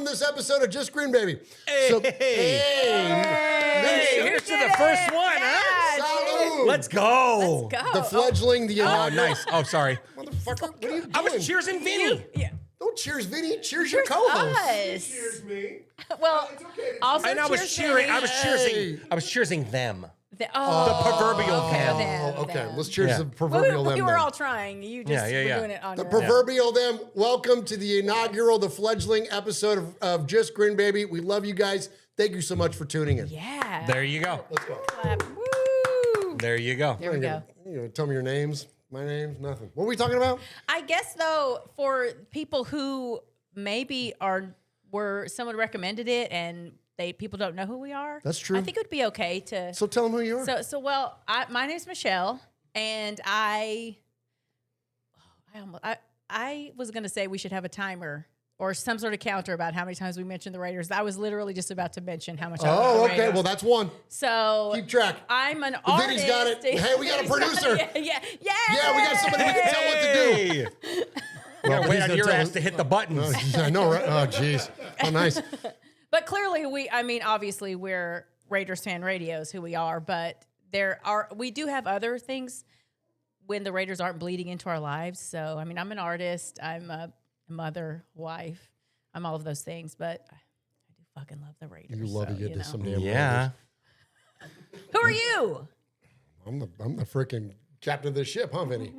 welcome to this episode of Just Grin Baby. Here's to the first one, huh? Salud. Let's go. The fledgling, the inaugural. Nice. Oh, sorry. Motherfucker, what are you doing? I was cheersing Vinny. Yeah. Don't cheers, Vinny. Cheers your co-host. Us. Cheers me. Well, It's okay. also And I was cheers cheering. Vinny. I was cheersing them. The proverbial them. Okay, let's cheers Yeah. the proverbial them. We were then. all trying. You just were doing it on The your own. proverbial them. Welcome to the inaugural, the fledgling episode of Just Grin Baby. We love you guys. Thank you so much for tuning in. Yeah. There you go. Let's go. Clap. Woo. There you go. There we go. You know, tell me your names. My name's nothing. What are we talking about? I guess though, for people who maybe were someone recommended it and people don't know who we are. That's true. I think it would be okay to. So tell them who you are. My name is Michelle, and I was going to say we should have a timer or some sort of counter about how many times we mentioned the Raiders. I was literally just about to mention how much. I love the okay. Raiders. Well, that's one. So Keep track. I'm an artist. Vinny's got it. Hey, we got a producer. Yeah. Yeah, we got somebody we can tell what to do. Hey. Well, Wait he's on gonna your tell ass us- to hit the buttons. Oh, geez, I know, right? Oh, jeez. How nice. But clearly, obviously, we're Raiders fan radio is who we are. But we do have other things when the Raiders aren't bleeding into our lives. So, I mean, I'm an artist. I'm a mother, wife. I'm all of those things. But I do fucking love the Raiders. You love to get to some damn Yeah. Who are you? I'm the freaking captain of this ship, huh, Vinny?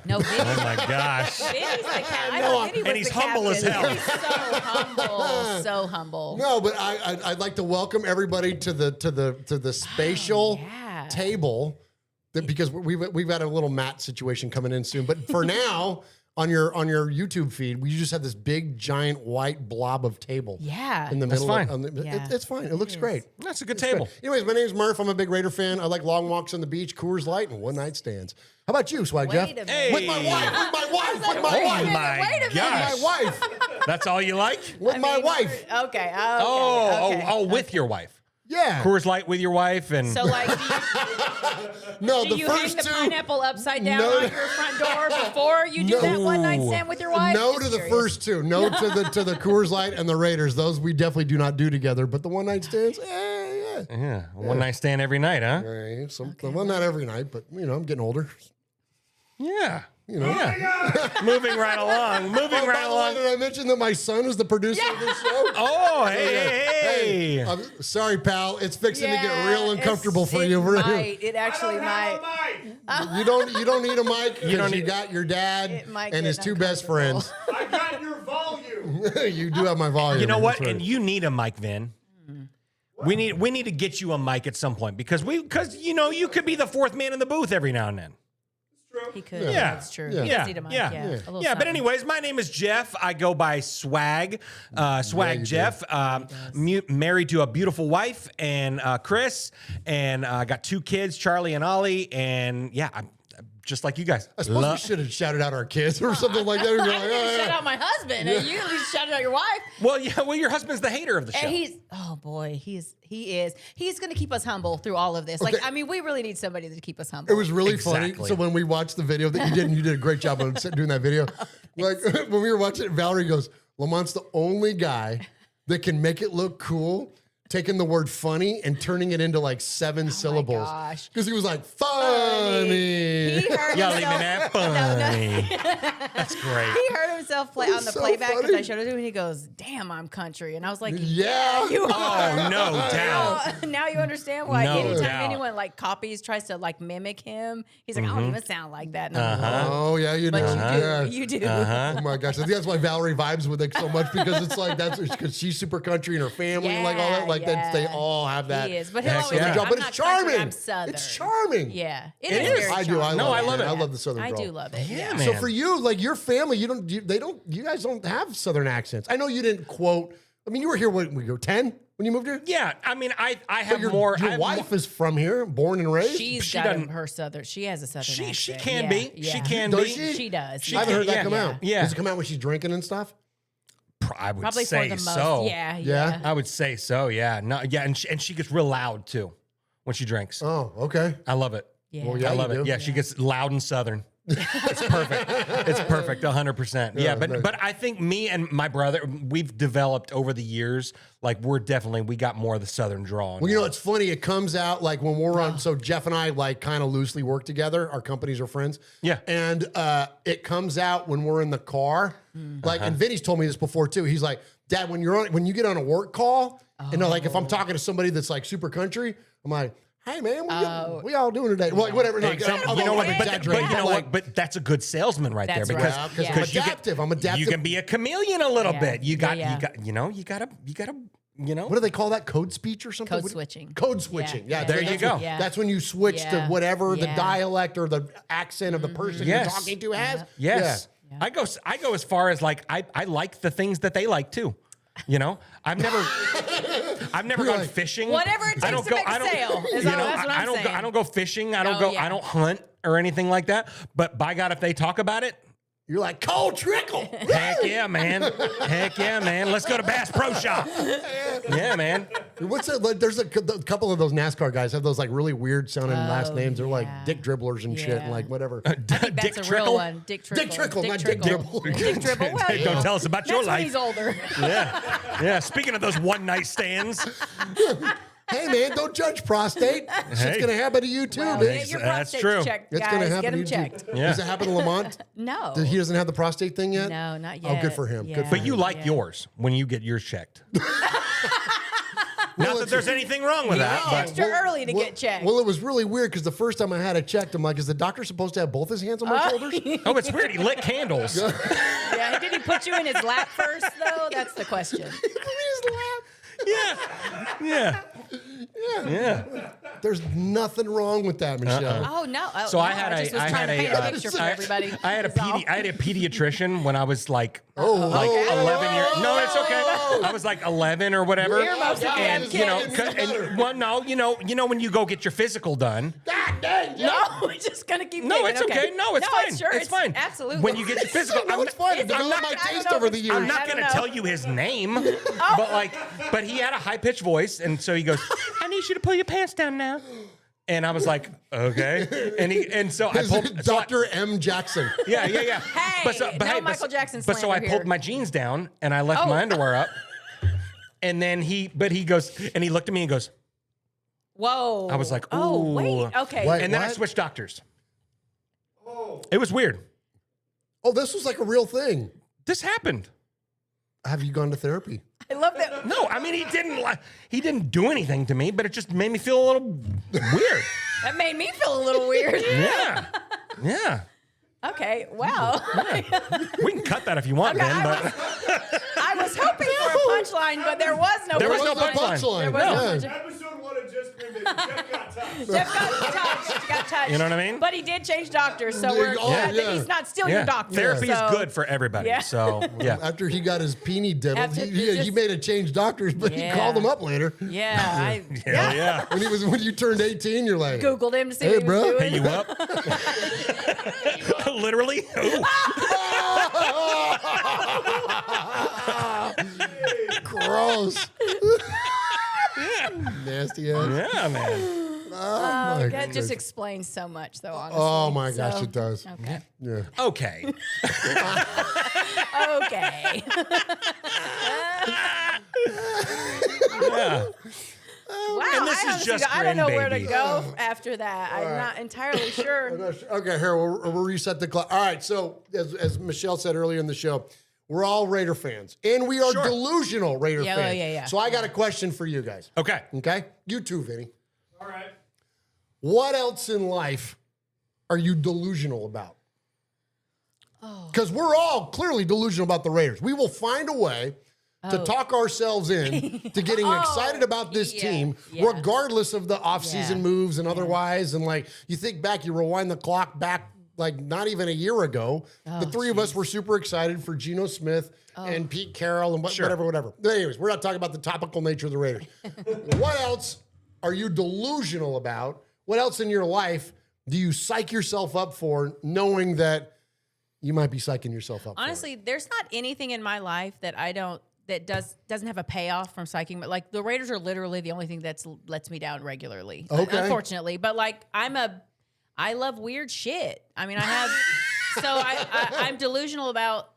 No, Vinny. Oh my gosh. Vinny's the captain. I thought Vinny was and he's the humble as captain. hell. He's so humble. So humble. No, but I'd like to welcome everybody to the spatial yeah. table, because we've got a little mat situation coming in soon. But for now, on your YouTube feed, we just have this big giant white blob of table. Yeah. In the That's middle. fine. It's fine. It looks great. That's a good table. Anyways, my name's Murf. I'm a big Raider fan. I like long walks on the beach, Coors Light, and one-night stands. How about you, Swag Jeff? Wait a minute. Hey. With my wife. With my wife. With my Oh wife. my Wait a minute. gosh. My wife. That's all you like? With my wife. Okay. With your wife. Yeah. Coors Light with your wife and So, like, No, do the you hang first the two. pineapple upside down No. on your front door before you do that one night stand with your wife? No Just to the curious. first two. No to the Coors Light and the Raiders. Those we definitely do not do together. But the one night stands, yeah. yeah, one night stand every night, huh? Right. Well, not every night, but I'm getting older. Yeah. You know. Yeah. Moving right along. By the way, did I mention that my son is the producer of this show? Oh, hey. I'm sorry, pal. It's fixing to get real it's- uncomfortable for it you. might. It actually might. You don't need a mic. You don't You need- got your dad It might and get his two best uncomfortable. friends. I got your volume. You do have my volume. You know what? That's right. And you need a mic, Vin. We need to get you a mic at some point because you could be the fourth man in the booth every now and then. He could. Yeah. That's true. Yeah. He does need a mic. Yeah. A little But something. anyways, my name is Jeff. I go by Swag, Swag you Jeff. Married to a beautiful wife and Chris, and I got two kids, Charlie and Ollie, and yeah, I'm just like you guys. I suppose we should have shouted out our kids or something like that. We'd be I like, didn't "Oh, shout yeah." out my husband. You at least shouted out your wife. Well, your husband's the hater of the show. And he's he is. He's going to keep us humble through all of this. Like, Okay. I mean, we really need somebody to keep us humble. It was really funny. Exactly. So when we watched the video that you did, and you did a great job on doing that video. Like when we were watching it, Valerie goes, Lamont's the only guy that can make it look cool, taking the word funny and turning it into like 7 syllables. gosh. Because he was like, funny. He heard Y'all himself. even that funny. That's great. He heard himself play on the so playback because funny. I showed it to him, and he goes, "Damn, I'm country," and I was like, Yeah. you are." Oh, no doubt. Now you understand why No anytime doubt. anyone like tries to like mimic him, he's like, I don't even sound like that. And Uh-huh. I'm like, Oh, yeah, you do. but Yeah. you do. Oh my gosh! I think that's why Valerie vibes with it so much because it's like because she's super country and her family and like all that. Like Yeah, they yeah. all have that. He is, but he'll that always southern say, job. "I'm But not it's charming. country, I'm Southern." It's charming. Yeah, It is. very I do. charming. I love it. it. I love the southern I drawl. do love it. Yeah, Yeah, man. So for you, like your family, you guys don't have southern accents. I know you didn't quote. I mean, you were here when we go 10 when you moved here. Yeah, I mean, I But have your, more. I Your have wife more- is from here, born and raised. She's She got doesn't- her southern. She has a southern accent. She can Yeah, be. yeah. She can Does be. she? She does. She I haven't heard that yeah, come out. yeah. Does it come out when she's drinking and stuff? I would Probably say for the most. so. Yeah, Yeah? yeah. I would say so. Yeah. No. Yeah. And she gets real loud too when she drinks. Oh, okay. I love it. Yeah. Well, yeah, I love you it. do. Yeah, she gets loud and southern. It's perfect. It's perfect, 100%. Yeah, nice. but I think me and my brother, we've developed over the years. Like we got more of the Southern drawl. Well, you know, it's funny. It comes out like when we're on. So Jeff and I like kind of loosely work together. Our companies are friends. Yeah. And it comes out when we're in the car. Like, and Vinny's told me this before too. He's like, Dad, when you get on a work call, you know, like if I'm talking to somebody that's like super country, I'm like, hey man, we all doing today? Well, like, whatever. No, Exactly. I'm You know what? like But exaggerating, you know but, what? But that's a good salesman right there That's because right. because Yeah. I'm adaptive. I'm adaptive. you can be a chameleon a little Yeah. bit. You gotta What do they call that? Code speech or something? Code switching. Code switching. Yeah. Yeah. There that's you go. when- Yeah. That's when you switch to Yeah. whatever the Yeah. dialect or the accent of the person Yes. you're talking to has. Yes. Yeah. I go as far as like I like the things that they like too. You know, I've never gone like, fishing. Whatever it takes to make a sale. That's what I'm saying. I don't go fishing. I don't Oh, go. yeah. I don't hunt or anything like that. But by God, if they talk about it, You're like, cold trickle. heck yeah, man. Heck yeah, man. Let's go to Bass Pro Shop. Yeah, man. What's that? Like, there's a couple of those NASCAR guys have those like really weird sounding last names. They're like yeah. Dick Dribblers and shit and Yeah. like whatever. That's Dick a Trickle. real one. Dick Trickle. Dick Trickle, not Dick Dribble. Dick Dribble. Well, Hey, you don't know, tell us about that's your when life. he's older. Yeah. Speaking of those one night stands, Hey man, don't judge prostate. Shit's Hey. gonna happen to you too, Well, bitch. get your That's prostates true. checked, It's guys. gonna happen Get to them you checked. too. Yeah. Does it happen to Lamont? No. He doesn't have the prostate thing yet? No, not Oh, yet. good for him. Good for but you like Yeah. yours when you get yours checked. Not that it's- there's anything wrong with that, but Extra early to get checked. Well, it was really weird because the first time I had it checked, I'm like, is the doctor supposed to have both his hands on my shoulders? oh, it's weird. He lit candles. Yeah, did he put you in his lap first, though? That's the question. Yeah. There's nothing wrong with that, Michelle. Oh, no. Oh, So no, I had just was I trying had to paint a a picture for everybody. I had a is all. I had a pediatrician when I was like Okay. 11 years. No, it's okay. I was like 11 or whatever. Earmuffs again, And you know, kids. well, no, you know when you go get your physical done. God dang, No, we're just going to keep No, digging. it's okay. No, it's fine. Sure, It's fine. Absolutely. When you get your physical, No, it's fine. It It's- developed I'm my not- I don't taste know over if the it's years. fine. I'm not I going don't to know. tell you his name, but he had a high pitched voice, and so he goes, "I need you to pull your pants down now." And I was like, "Okay." And so I pulled Dr. M. Jackson. Yeah. Hey, no Michael Jackson But so I slander pulled here. my jeans down and I left Oh. my underwear up. And then he goes, and he looked at me and goes, Whoa. I was like, oh, ooh. wait. Okay. Wait. and then I What? switched doctors. It was weird. Oh, this was like a real thing. This happened. Have you gone to therapy? I love that. No, I mean he didn't do anything to me, but it just made me feel a little weird. That made me feel a little weird. Yeah. Okay. Wow. We can cut that if you want, Okay, man. I But I was hoping for a punchline, but there was no There was no punchline. punchline. There was no Yeah. punchline. Episode 1 of Just Grin Baby. Jeff got touched. Jeff got touched. You know what I mean? But he did change doctors, so we're Oh, glad yeah. that he's not still yeah, your doctor. therapy so. is good for everybody. Yeah. So yeah. After he got his peenie diddled, After- he just- made a change doctors, but he Yeah. called him up later. Yeah. Hell yeah. When you turned 18, you're like, Googled him to see Hey, what he was bro. doing. Hey, you up? Literally? Ooh. gross. Nasty ass. Yeah, man. Oh, my That goodness. just explains so much, though, honestly. Oh my gosh, So- it does. Okay. Yeah. Okay. Okay. Yeah. Wow. And this I is honestly Just I don't know Grin where to Baby. go after that. I'm not entirely sure. Okay, here we'll reset the clock. All right, so as Michelle said earlier in the show, we're all Raider fans, and we are Sure. delusional Raider Yeah, fans. yeah. So I got a question for you guys. Okay. Okay, you too, Vinny. All right. What else in life are you delusional about? Because we're all clearly delusional about the Raiders. We will find a way to talk ourselves in to getting excited about this yeah, team, yeah. regardless of the offseason Yeah. moves and otherwise. And like, you think back, you rewind the clock back like not even a year ago. The three of us were super excited for Geno Smith and Pete Carroll and whatever. But anyways, we're not talking about the topical nature of the Raiders. What else are you delusional about? What else in your life do you psych yourself up for, knowing that you might be psyching yourself up Honestly, there's not anything in my life that doesn't have a payoff from psyching, but like the Raiders are literally the only thing that's lets me down regularly. Okay. Unfortunately. But like I'm I love weird shit. I mean, I have, I'm delusional about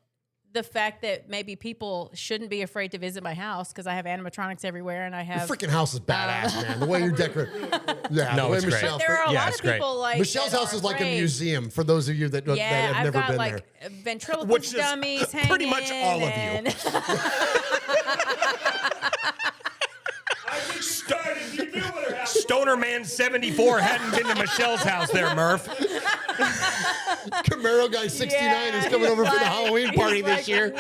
the fact that maybe people shouldn't be afraid to visit my house because I have animatronics everywhere and I Your have. freaking house is badass, man. The way you're decorating. Yeah, No, the way it's great. Michelle. There are a Yeah, lot it's of great. people like Michelle's that house are is like a afraid. museum for those of you that Yeah, have I've never got been like there. ventriloquist Which is dummies hanging. pretty much all of you. and- I think you started. You knew what her house was. Stoner Man 74 hadn't been to Michelle's house there, Murph. Camaro guy 69 is coming over for the Halloween party this year.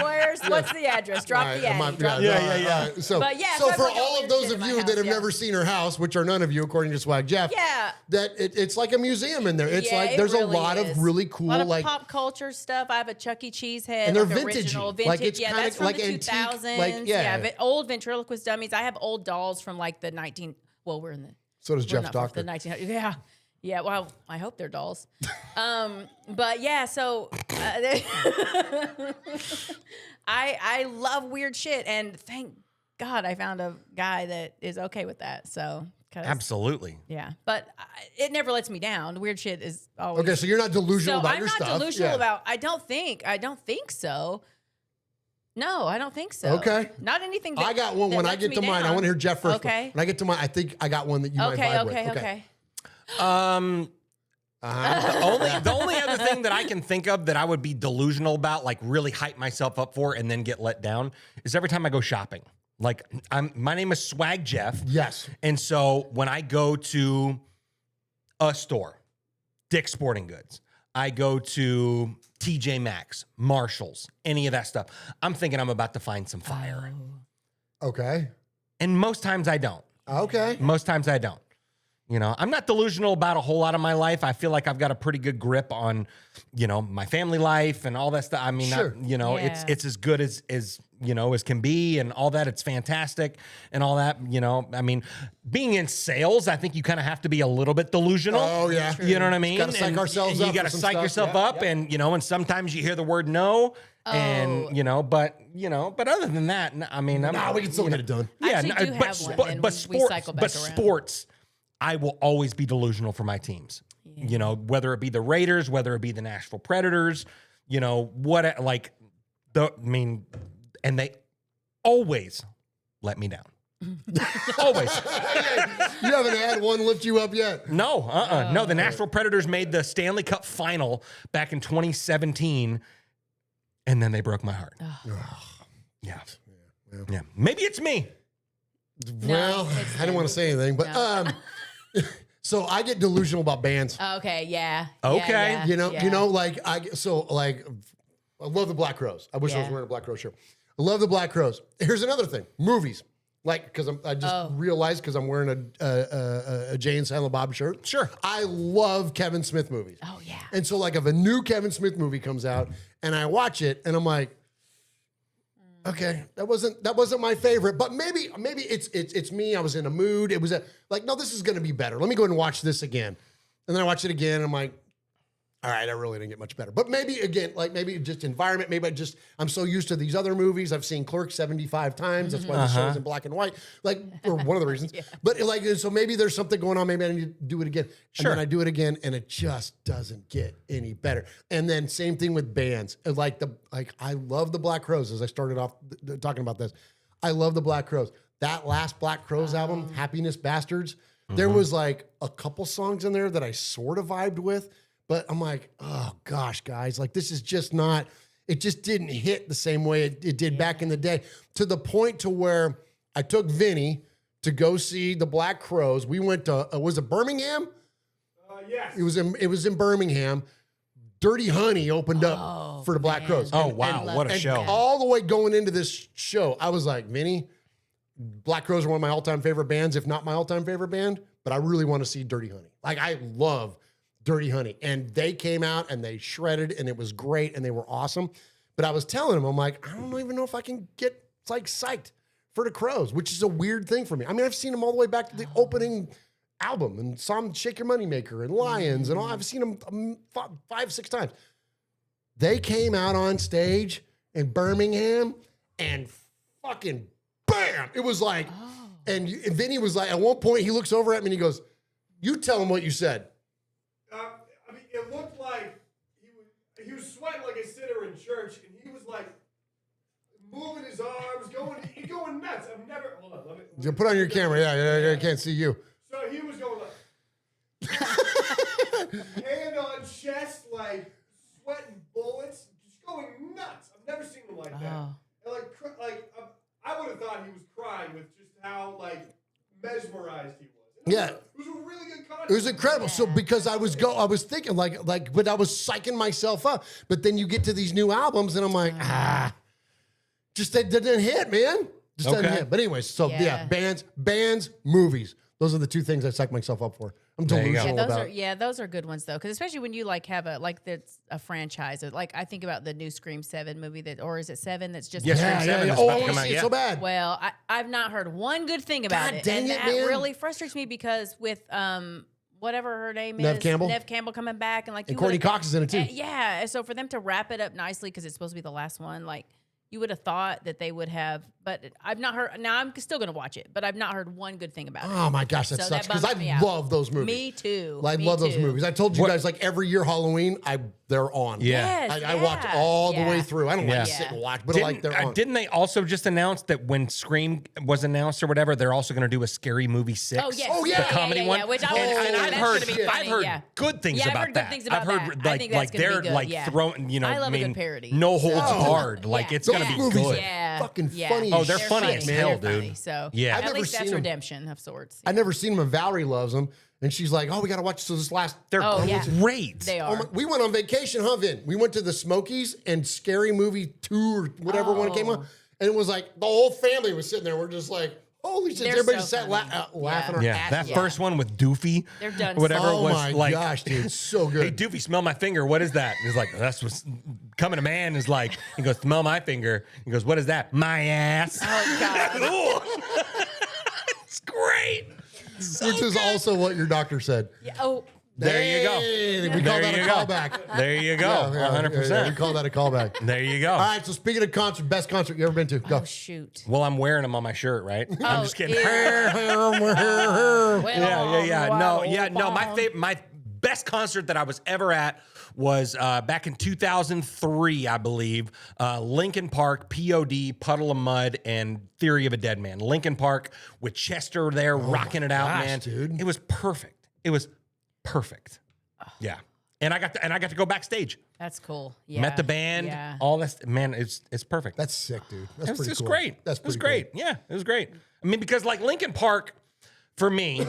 What's the address? Drop the ad. Yeah. Yeah. So, But yeah, so so I've for got all weird of those shit of in you my that house, have yeah. never seen her house, which are none of you, according to Swag Jeff, Yeah. that it's like a museum in there. It's Yeah, like it there's really a lot is. of really cool, a lot of like, pop culture stuff. I have a Chuck E. Cheese head, and they're like vintagey. original vintage. Like, it's yeah, kinda that's from like the antique, 2000s. like, yeah. Old ventriloquist dummies. I have old dolls from like the 19. Well, we're in the. so does we're Jeff's not doctor. The 1900s. Yeah. Yeah, well, I hope they're dolls. But yeah, so I love weird shit, and thank God I found a guy that is okay with that. So 'cause- Absolutely. yeah, but it never lets me down. Weird shit is always Okay, so you're not delusional about I'm your not stuff. delusional Yeah. about. I don't think so. No, I don't think so. Okay. Not anything. That, I got one. that When I lets get me to mine, I down. want to hear Jeff first. Okay. When I get to mine, I think I got one that you might Okay. vibe Okay. with. Okay. The only other thing that I can think of that I would be delusional about, like really hype myself up for and then get let down, is every time I go shopping. Like my name is Swag Jeff. Yes. And so when I go to a store, Dick's Sporting Goods, I go to TJ Maxx, Marshalls, any of that stuff, I'm thinking I'm about to find some fire. Okay. And most times I don't. Okay. Most times I don't. You know, I'm not delusional about a whole lot of my life. I feel like I've got a pretty good grip on, you know, my family life and all that stuff. I mean, Sure. you know, Yeah. it's as good as you know, as can be and all that. It's fantastic and all that, you know. I mean, being in sales, I think you kind of have to be a little bit delusional. Oh, yeah. You know what I mean? Gotta psych And ourselves you up gotta for some psych stuff. yourself Yeah, up and, you know, and sometimes you hear the word no and, you know, but other than that, I mean, Nah, we can still you get know, it done. I Yeah, actually no, do but, have one, but, and but we sports, cycle back but around. sports, I will always be delusional for my teams. You know, whether it be the Raiders, whether it be the Nashville Predators, you know, and they always let me down. Always. You haven't had one lift you up yet. No, no, the Nashville Predators made the Stanley Cup final back in 2017, and then they broke my heart. Yeah. Yeah. Maybe it's me. Well, it's I didn't want to say anything, but so I get delusional about bands. Okay. Yeah. Okay. Yeah, You know, yeah. I love the Black Crowes. I wish I was Yeah. wearing a Black Crow shirt. I love the Black Crowes. Here's another thing: movies. Like, because I just realized because I'm wearing a Jay and Silent Bob shirt. Sure. I love Kevin Smith movies. Oh yeah. And so, like, if a new Kevin Smith movie comes out and I watch it, and I'm like, okay, that wasn't my favorite, but maybe it's me. I was in a mood. It was no, this is gonna be better. Let me go ahead and watch this again. And then I watch it again, and I'm like, all right, I really didn't get much better. But maybe again, like maybe just environment. Maybe I'm so used to these other movies. I've seen Clerks 75 times. That's why the show's in black and white. Like, or one of the reasons. But like, so maybe there's something going on. Maybe I need to do it again. Sure. And then I do it again, and it just doesn't get any better. And then same thing with bands. I love the Black Crowes. As I started off talking about this, I love the Black Crowes. That last Black Crowes album, Happiness Bastards. There was like a couple songs in there that I sort of vibed with. But I'm like, oh gosh, guys, like this is just not, it just didn't hit the same way it did back in the day, to the point to where I took Vinny to go see the Black Crowes. We went to, was it Birmingham? Yes. It was in Birmingham. Dirty Honey opened up for the Black Crowes. Oh, wow. What a And show. all the way going into this show, I was like, Vinny, Black Crowes are one of my all-time favorite bands, if not my all-time favorite band, but I really want to see Dirty Honey. Like, I love Dirty Honey. And they came out and they shredded and it was great and they were awesome. But I was telling him, I'm like, I don't even know if I can get like psyched for the Crowes, which is a weird thing for me. I mean, I've seen them all the way back to the opening album and saw them Shake Your Moneymaker and Lions and all. I've seen them 5-6 times. They came out on stage in Birmingham and fucking bam! It was like, and Vinny was like, at one point he looks over at me and he goes, "You tell him what you said." a sitter in church, and he was like moving his arms, going nuts. I've never. Hold on, let me. You put on your camera. Yeah, I can't see you. So he was going like hand on chest, like sweating bullets, just going nuts. I've never seen him like that. Oh. And I would have thought he was crying with just how like mesmerized he was. Yeah. It was a really good concert. It was incredible. So because I was thinking but I was psyching myself up. But then you get to these new albums and I'm like, just that didn't hit, man. Just doesn't Okay. hit. But anyways, so yeah, bands, movies. Those are the two things I psych myself up for. I'm There you go. delusional about. Those are good ones though, because especially when you like have that's a franchise. Like I think about the new Scream 7 movie or is it 7 that's just Yes, came out? Scream 7 is Oh, about I to want come to out, see it yeah. so bad. Well, I've not heard one good thing about God it, dang and it, that man. really frustrates me because with whatever her name Neve is, Campbell? Neve Campbell coming back, and like And you Courtney would've- Cox is in it too. Yeah, so for them to wrap it up nicely because it's supposed to be the last one, like you would have thought that they would have, but I've not heard. Now I'm still gonna watch it, but I've not heard one good thing about it. Oh my gosh, that So sucks that because bums me I out. love those movies. Me too. I Me love those too. movies. I told you guys like every year Halloween, they're on. Yeah. Yes, I watch all the way through. I don't Yeah. like to sit and watch, but like they're on. Didn't they also just announce that when Scream was announced or whatever, they're also going to do a Scary Movie 6? Oh, yes. Oh, yeah. The Yeah, comedy one. Which and that's I've heard, gonna be I've funny, heard yeah. good things Yeah, I've about heard that. good things about I've heard that. I think that's gonna be they're good, like yeah. throwing, I love a good parody. no holds So- barred. Like Yeah. it's going to Those be movies good. Yeah, fucking yeah. funny Oh, as they're shit, funny as hell, They're funny. dude. So Yeah. I've at never least that's seen 'em. redemption of sorts. I've never seen them, and Valerie loves them, and she's like, "Oh, we got to watch." So this last, They're Oh, yeah. great. They Oh are. my, we went on vacation, huh, Vin? We went to the Smokies and Scary Movie 2 or whatever one came out, and it was like the whole family was sitting there. We're just like, "Holy shit!" They're Everybody so just sat funny. laughing our Yeah, asses that off. first one with Doofy, They're done whatever Oh it was my like. gosh, dude, so good. Hey, Doofy, smell my finger. What is that? And he's like, that's what's coming. A man is like, he goes, smell my finger. He goes, what is that? My ass. Oh God. It's great. Which is also what your doctor said. Yeah, oh. There you go. Hey, we There call that you a go. callback. There you go. Yeah, yeah, 100%. yeah, we call that a callback. There you go. All right, so speaking of concert, best concert you ever been to? Go. Oh shoot. Well, I'm wearing them on my shirt, right? I'm just kidding. ew. No, my best concert that I was ever at was back in 2003, I believe. Linkin Park, POD, Puddle of Mud, and Theory of a Dead Man. Linkin Park with Chester there rocking it out, gosh, man. dude. It was perfect. It was perfect. Yeah. And I got to go backstage. That's cool. Yeah. Met the band, Yeah. all this. Man, it's perfect. That's sick, dude. That's It was pretty just cool. great. That's it was pretty great. Yeah, it was great. I mean, because like Linkin Park, for me,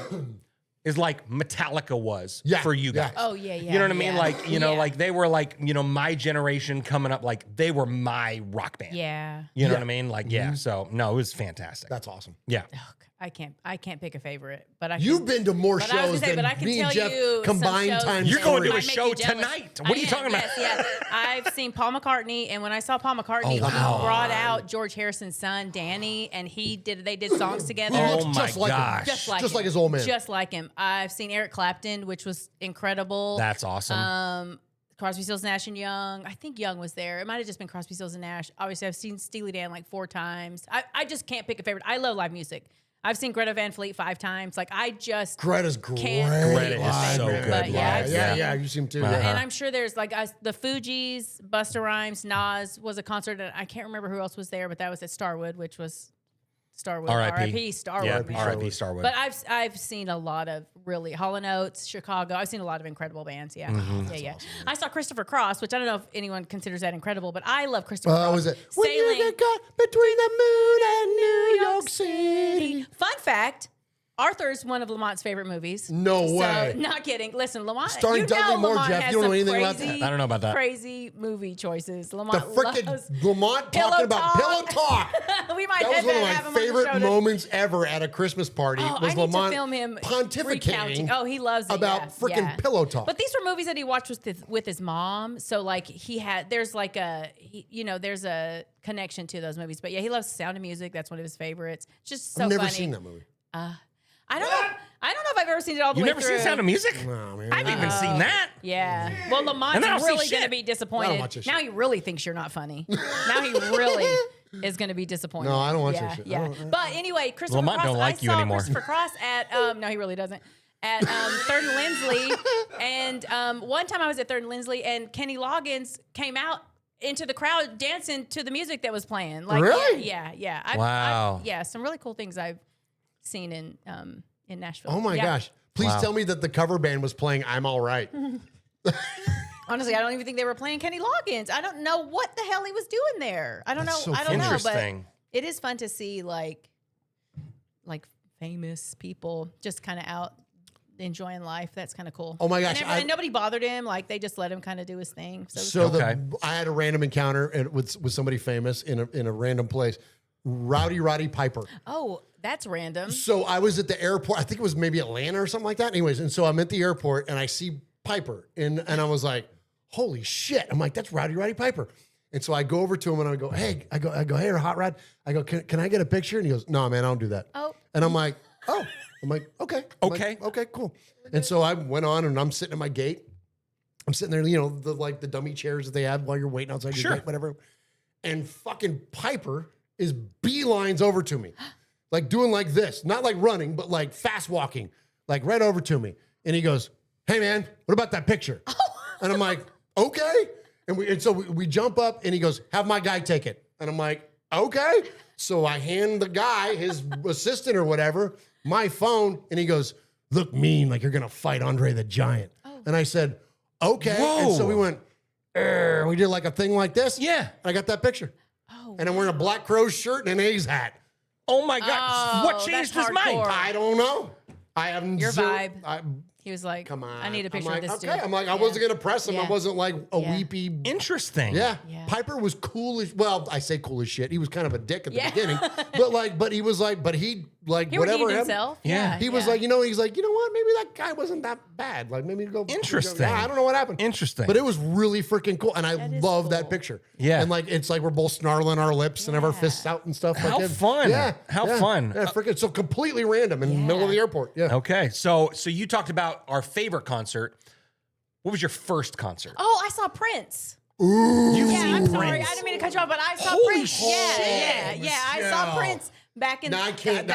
is like Metallica was Yeah, for you yeah. guys. Oh yeah, yeah. You know what I mean? yeah. Like, Yeah. like they were like, my generation coming up, like they were my rock band. Yeah. You know Yeah. what I mean? Like, yeah. So no, it was fantastic. That's awesome. Yeah. Ugh, I can't pick a favorite, but I You've can, been to more but I was shows gonna say, than but I can me and tell Jeff you some combined shows times. You're going to might a make show you jealous. tonight. What are you talking about? Yes, yeah. I've seen Paul McCartney, and when I saw Paul McCartney, Oh, wow. he brought out George Harrison's son, Danny, and they did songs together. He Oh looks my just like him. gosh. Just like Just him. like his old man. Just like him. I've seen Eric Clapton, which was incredible. That's awesome. Crosby, Stills, Nash and Young. I think Young was there. It might have just been Crosby, Stills and Nash. Obviously, I've seen Steely Dan like 4 times. I just can't pick a favorite. I love live music. I've seen Greta Van Fleet 5 times. Like I just Greta's great. Can't Greta is live, so man. good But yeah, live. Yeah, you seem to. Uh-huh. And I'm sure there's like the Fugees, Busta Rhymes, Nas was a concert. And I can't remember who else was there, but that was at Starwood, which was Starwood. R.I.P. Starwood. Yeah, R.I.P. Starwood. But I've seen a lot of really Hall & Oates, Chicago. I've seen a lot of incredible bands. Yeah, yeah. I saw Christopher Cross, which I don't know if anyone considers that incredible, but I love Christopher Cross. Was it when you Sailing. get caught between the moon and New York City? Fun fact. Arthur's one of Lamont's favorite movies. No way. So, not kidding. Listen, Lamont. Starring you Dudley know Moore, Lamont Jeff. has You don't know some anything about that. crazy, I don't know about that. Crazy movie choices. The Lamont freaking loves Lamont Pillow talking about talk. pillow talk. we might That was have one have of him my on the favorite show to- moments ever at a Christmas party. Oh, Was I need Lamont to film him pontificating recounting. Oh, he loves it. about yeah, freaking yeah. pillow talk. But these were movies that he watched with his mom. So like there's like there's a connection to those movies. But yeah, he loves Sound of Music. That's one of his favorites. Just so I've never funny. seen that movie. I don't know. I don't know if I've ever seen it all the You way never through. seen Sound of Music? Oh, man. I haven't even seen that. Yeah. Well, Lamont's And I don't see really shit. going to be I don't disappointed. watch this Now shit. he really thinks you're not funny. Now he really is going to be disappointed. No, I don't watch yeah, that shit. I Yeah. don't- But anyway, Christopher Lamont Cross. don't like I you saw anymore. Christopher Cross at no, he really doesn't. At Third and Lindsley, and one time I was at Third and Lindsley, and Kenny Loggins came out into the crowd dancing to the music that was playing. Like, Really? Yeah. Wow. Yeah, some really cool things I've seen in Nashville. Oh my Yeah. gosh. Please tell me that the cover band was playing I'm All Right. Honestly, I don't even think they were playing Kenny Loggins. I don't know what the hell he was doing there. I don't That's know. so I don't know, but Interesting. it is fun to see like famous people just kind of out enjoying life. That's kind of cool. Oh my gosh, And nobody bothered him. Like they just let him kind of do his thing. So, it was So Okay. I had a random encounter with somebody famous in a random place. Roddy Piper. oh, that's random. So I was at the airport. I think it was maybe Atlanta or something like that. Anyways, and so I'm at the airport and I see Piper and I was like, holy shit. I'm like, that's Roddy Piper. And so I go over to him and I go, hey, hey, Hot Rod. I go, can I get a picture? And he goes, no, man, I don't do that. Oh. And I'm like, oh. I'm like, okay. Okay, cool. And so I went on and I'm sitting at my gate. I'm sitting there, the dummy chairs that they have while you're waiting outside your gate, whatever. And fucking Piper is beelines over to me. Like doing like this, not like running, but like fast walking, like right over to me. And he goes, hey man, what about that picture? And I'm like, okay. And so we jump up and he goes, have my guy take it. And I'm like, okay. So I hand the guy, his assistant or whatever, my phone. And he goes, look mean, like you're going to fight Andre the Giant. And I said, okay. Whoa. And so we went, we did like a thing like this. Yeah. And I got that picture. Oh, And I'm wearing a Black Crowes shirt and an A's hat. Oh my God. Oh, What changed that's his mind? hardcore. I don't know. I haven't. Your vibe. He was like, Come on. I need a picture I'm like, of this okay. dude. I'm like, I wasn't going to press him. I Yeah. wasn't like a Yeah. weepy. Interesting. Yeah. Yeah. Piper was cool as, well, I say cool as shit. He was kind of a dick at the Yeah. beginning. but he was like, he He whatever. redeemed happened- himself. Yeah. He was like, he's like, you know what? Maybe that guy wasn't that bad. Like maybe go. Interesting. I don't know what happened. Interesting. But it was really freaking cool. And I That is love that cool. picture. Yeah. And like, it's like we're both snarling our lips and have our fists out and stuff How like that. fun. Yeah. How yeah, fun. Yeah, freaking. So completely random in the middle of the airport. Yeah. Okay. So you talked about our favorite concert. What was your first concert? Oh, I saw Prince. Ooh. You've Yeah, seen I'm Prince. sorry. I didn't mean to cut you off, but I saw Holy Prince. shit, Yeah. I saw Michelle. Prince back in. No, I can't.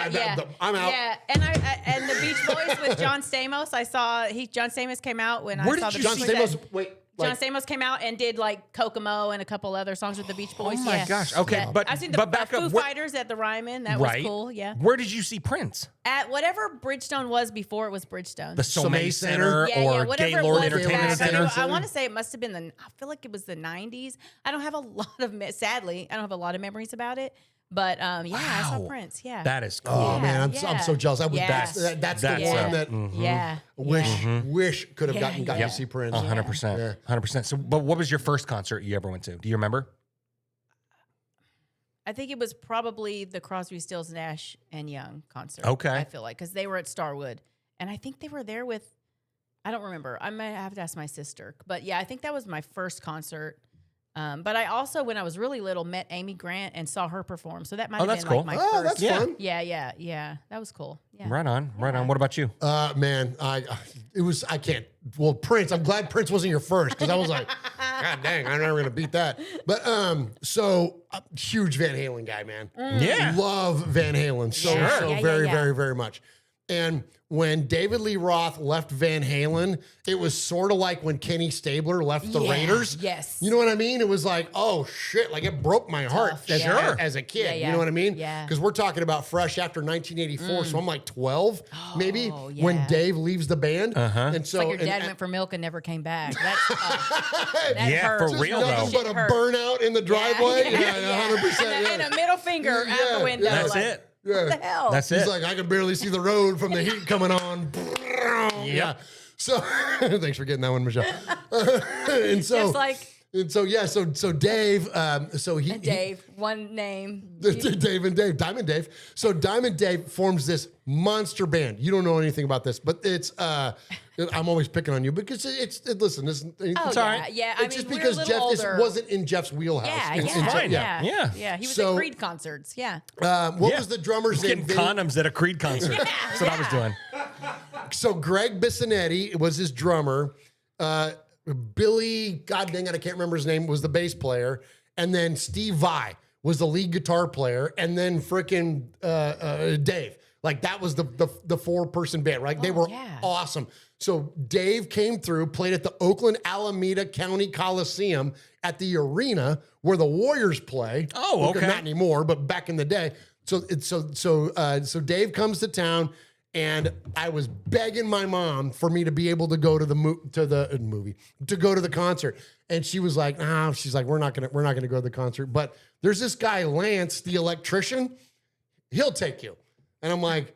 I'm out. Yeah, and the Beach Boys with John Stamos. I saw John Stamos came out when Where I saw did the you John Beach Boys. Stamos. Wait. John Like, Stamos came out and did like Kokomo and a couple other songs with the Beach Boys. Oh my yeah. gosh. Okay, Yeah. but- I've seen the but back Foo up, where- Fighters at the Ryman. That Right. was cool. Yeah. Where did you see Prince? At whatever Bridgestone was before it was Bridgestone. The Somay Somay Center Center? or whatever it Gaylord was Entertainment back. Center? I want to say it must have been I feel like it was the 90s. I don't have a lot of, sadly, I don't have a lot of memories about it. But I saw Wow. Prince. Yeah. That is cool. oh man, I'm Yeah. so jealous. Yes. That's That's the one a- that Yeah. wish could have Yeah, gotten yeah. to see Prince. 100%. Yeah. 100%. So, but what was your first concert you ever went to? Do you remember? I think it was probably the Crosby, Stills, Nash and Young concert. Okay. I feel like because they were at Starwood, and I think they were there with. I don't remember. I might have to ask my sister, but yeah, I think that was my first concert. But I also, when I was really little, met Amy Grant and saw her perform. So that might have that's been cool. like my Oh, first. that's Yeah. fun. Yeah. That was cool. Yeah. Right on. Right on. What about you? Man, I can't. Well, Prince. I'm glad Prince wasn't your first because I was like, God dang, I'm never gonna beat that. But huge Van Halen guy, man. Yeah. Love Van Halen so Yeah. so Yeah, very yeah. very very much. And when David Lee Roth left Van Halen, it was sort of like when Kenny Stabler left the Yeah, Raiders. yes. You know what I mean? It was like, oh shit, like it broke my heart Tough, yeah. as a kid. Yeah, You yeah. know what I mean? Yeah. Because we're talking about fresh after 1984, so I'm like 12 maybe when yeah. Dave leaves the band. And so It's like your dad and- went for milk and never came back. That's that Yeah, hurt. for real, nothing though. but a Hurt. burnout in the driveway. Yeah, 100%. And a middle finger out Yeah, the window. That's like, it. Yeah. What the hell? That's He's it. like, I can barely see the road from the heat coming on. Yeah. So thanks for getting that one, Michelle. And so, Just like so Dave, Dave, one name. Dave and Dave, Diamond Dave. So Diamond Dave forms this monster band. You don't know anything about this, but it's I'm always picking on you because listen, it's Oh, all right. yeah. I It's mean, just we were a because little Jeff this older. wasn't in Jeff's wheelhouse. Yeah, And- yeah, and so- fine. yeah. He was So- at Creed concerts. Yeah. What Yeah. was the drummer's name? Getting condoms at a Creed concert. That's what I was doing. So Greg Bissonnetti was his drummer. Billy, God dang it, I can't remember his name, was the bass player. And then Steve Vai was the lead guitar player. And then frickin' Dave Like that was the 4-person band, right? They were yeah. awesome. So Dave came through, played at the Oakland Alameda County Coliseum at the arena where the Warriors play. Oh, okay. Not anymore, but back in the day. So Dave comes to town, and I was begging my mom for me to be able to go to the concert, and she was like, "Ah," she's like, "We're not gonna go to the concert." But there's this guy Lance, the electrician. He'll take you, and I'm like,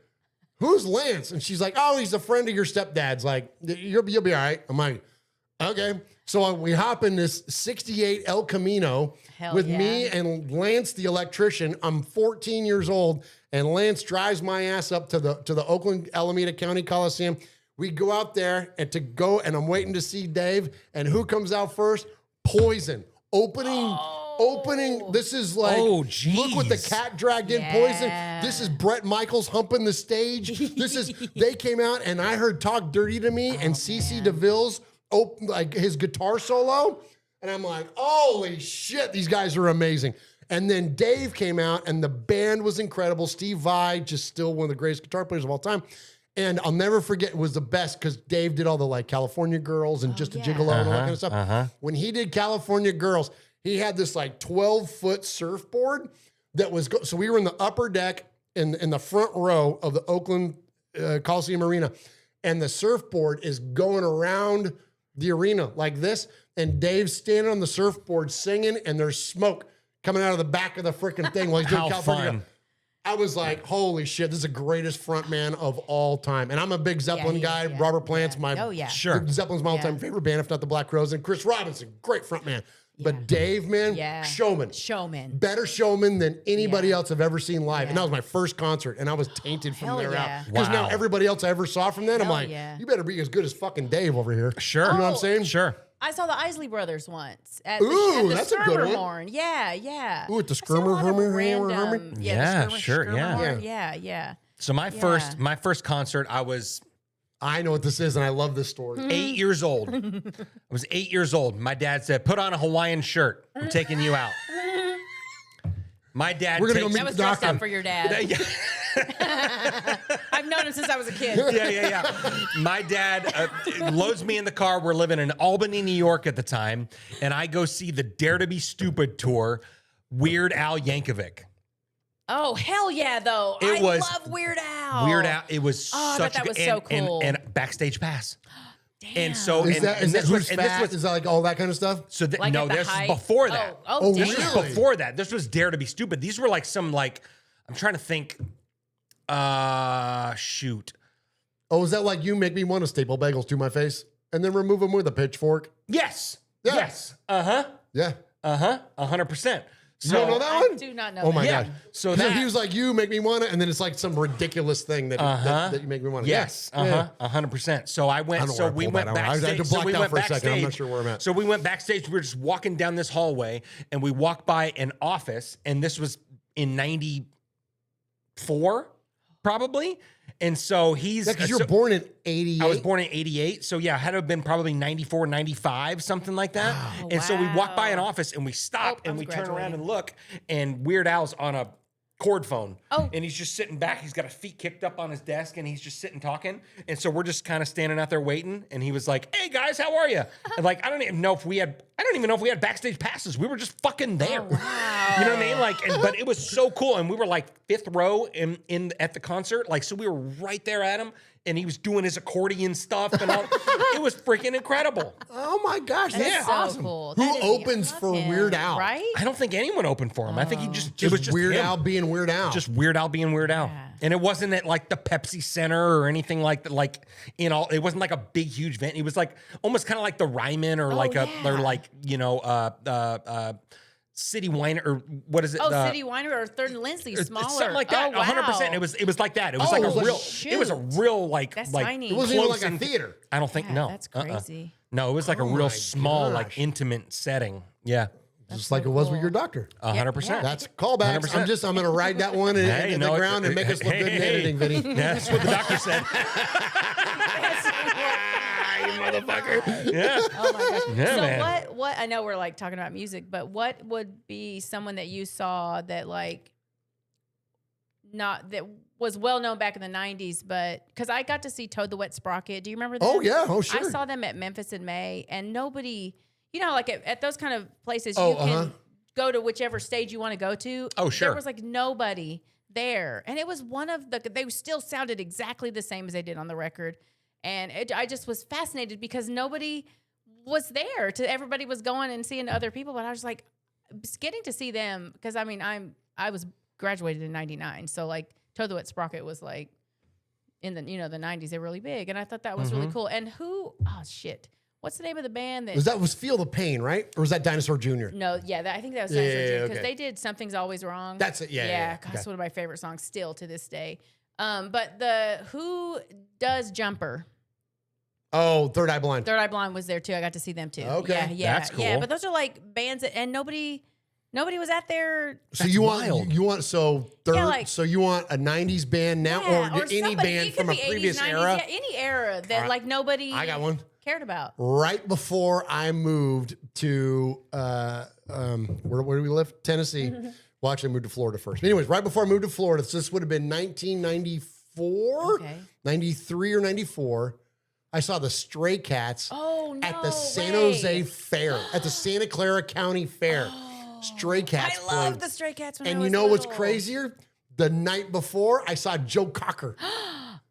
"Who's Lance?" And she's like, "Oh, he's a friend of your stepdad's. Like, you'll be all right." I'm like, "Okay." So we hop in this 68 El Camino Hell with yeah. me and Lance, the electrician. I'm 14 years old, and Lance drives my ass up to the Oakland Alameda County Coliseum. We go out there and I'm waiting to see Dave. And who comes out first? Poison. Opening. This is like, Oh, look what the geez. cat dragged in. Yeah. Poison. This is Bret Michaels humping the stage. They came out, and I heard Talk Dirty to Me and CeCe DeVille's like his guitar solo. And I'm like, holy shit, these guys are amazing. And then Dave came out, and the band was incredible. Steve Vai, just still one of the greatest guitar players of all time. And I'll never forget, it was the best because Dave did all the like California Girls and Just a Gigolo and all that kind of stuff. When he did California Girls, he had this like 12-foot surfboard that was, so we were in the upper deck in the front row of the Oakland Coliseum Arena, and the surfboard is going around the arena like this, and Dave's standing on the surfboard singing, and there's smoke coming out of the back of the freaking thing while he's doing How California. fun. I was like, holy shit, this is the greatest front man of all time. And I'm a big Zeppelin guy. yeah, Robert Plant's my Sure. Zeppelin's my all-time favorite band, if not the Black Crowes. And Chris Robinson, great front man. But Dave, man, showman. Better showman than anybody else I've ever seen live. And that was my first concert, and I was tainted from Hell there yeah. out. Because now Wow. everybody else I ever saw from then, I'm Hell like, yeah. you better be as good as fucking Dave over here. Sure. You know what I'm saying? Sure. I saw the Isley Brothers once at Ooh, the that's a good one. Skirmerhorn. Yeah. Ooh, at the I saw a lot of Skirmerhorn. random- Yeah, the Skirmer- sure, yeah. Skirmerhorn. Yeah. So my first concert, I was I know what this is, and I love this story. 8 years old. I was 8 years old. My dad said, "Put on a Hawaiian shirt. I'm taking you out." My dad We're gonna go takes meet That was the dressed doctor. up for your dad. Yeah. I've known him since I was a kid. Yeah. My dad loads me in the car. We're living in Albany, New York at the time, and I go see the Dare to Be Stupid tour. Weird Al Yankovic. Oh, hell yeah, though. It I was love Weird Al. Weird Al. It was Oh, I such bet that a was good, so and, cool. and backstage pass. Damn. And so Is and, that and this who's was and this fat? was Is that like all that kind of stuff? so Like no, at the this was height? before that. Oh, This damn. was before that. This was Dare to Be Stupid. These were like some like I'm trying to think. Shoot. Oh, is that like you make me want to staple bagels to my face and then remove them with a pitchfork? Yes. Yeah. Yes. Yeah. 100%. You don't know that I one? do not know Oh my Yeah. god! So So that he was like, "You make me want it," and then it's like some ridiculous thing that you make me want it. Yes, Yeah. 100%. So I went. I don't know So where I we pulled went that out. I had to backstage. block So we out went for a second. I'm not backstage. sure where I'm at. So we went backstage. We were just walking down this hallway, and we walked by an office, and this was in '94, probably. And so he's Yeah, because you're so- born in '88. I was born in 88. So yeah, had to have been probably 94, 95, something like that. And so we walk by an Wow. office and we stop Oh, and I we was turn around graduating. and look, and Weird Al's on a cord phone. Oh. And he's just sitting back. He's got his feet kicked up on his desk and he's just sitting talking. And so we're just kind of standing out there waiting. And he was like, "Hey guys, how are you?" And like, I don't even know if we had backstage passes. We were just fucking there. wow. You know what I mean? Like, but it was so cool. And we were like fifth row in at the concert. Like, so we were right there at him. And he was doing his accordion stuff and all. It was freaking incredible. Oh my gosh, that's That's so awesome. cool. Who That is- opens I for love him, Weird Al? Right? I don't think anyone opened for him. I think he just it Just, was just Weird him. Al being Weird Al. Just Weird Al being Weird Al. Yeah. And it wasn't at like the Pepsi Center or anything like that. Like it wasn't like a big huge event. It was like almost kind of like the Ryman or or yeah. like City Wine or what is it? Oh, City Winery or Third and Lindsay, smaller. Something like that. Oh, wow. 100%. It was like that. It was Oh, like it a was like- real. It was a real like That's like tiny. it wasn't even like close a in- theater. I don't think Yeah, no. that's crazy. No, it was like a Oh real my small, like gosh. intimate setting. Yeah, Just like it was with your doctor. 100%. That's callbacks. 100%. I'm gonna ride that one in Hey, the no, ground and make us look good in editing, Vinny. Yeah, that's what the doctor said. You motherfucker. Yeah. Oh my gosh. Yeah, so man. what I know we're like talking about music, but what would be someone that you saw that like that was well known back in the 90s, but because I got to see Toad the Wet Sprocket. Do you remember that? Oh, yeah. Oh, sure. I saw them at Memphis in May, and nobody, like at those kind of places, Oh, you can go to whichever stage you want to go to. Oh, sure. There was like nobody there. And it was they still sounded exactly the same as they did on the record. And I just was fascinated because nobody was there. Everybody was going and seeing other people, but I was like, getting to see them, because I mean, I was graduated in 99. So like Toad the Wet Sprocket was like in the, the 90s, they're really big. And I thought that was really cool. And what's the name of the band was Feel the Pain, right? Or was that Dinosaur Jr.? No, yeah, I think that was Yeah, Dinosaur Jr. because okay. they did Something's Always Wrong. That's it, yeah. God, that's one of my favorite songs still to this day. But Who Does Jumper? Oh, Third Eye Blind. Third Eye Blind was there too. I got to see them too. Okay. Yeah, That's cool. Yeah, but those are like bands and nobody was at their. So you want so you want a 90s band now or any somebody- band it could from a be 80s, previous 90s, era? Yeah, any era that like nobody. I got one. Cared about. Right before I moved to where do we live? Tennessee. Well, actually, I moved to Florida first. Anyways, right before I moved to Florida, so this would have been 1994, 93 or 94. I saw the Stray Cats at the San Jose Fair, at the Santa Clara County Fair. Stray Cats I love played. the Stray Cats. When I And was you know what's little. crazier? The night before, I saw Joe Cocker.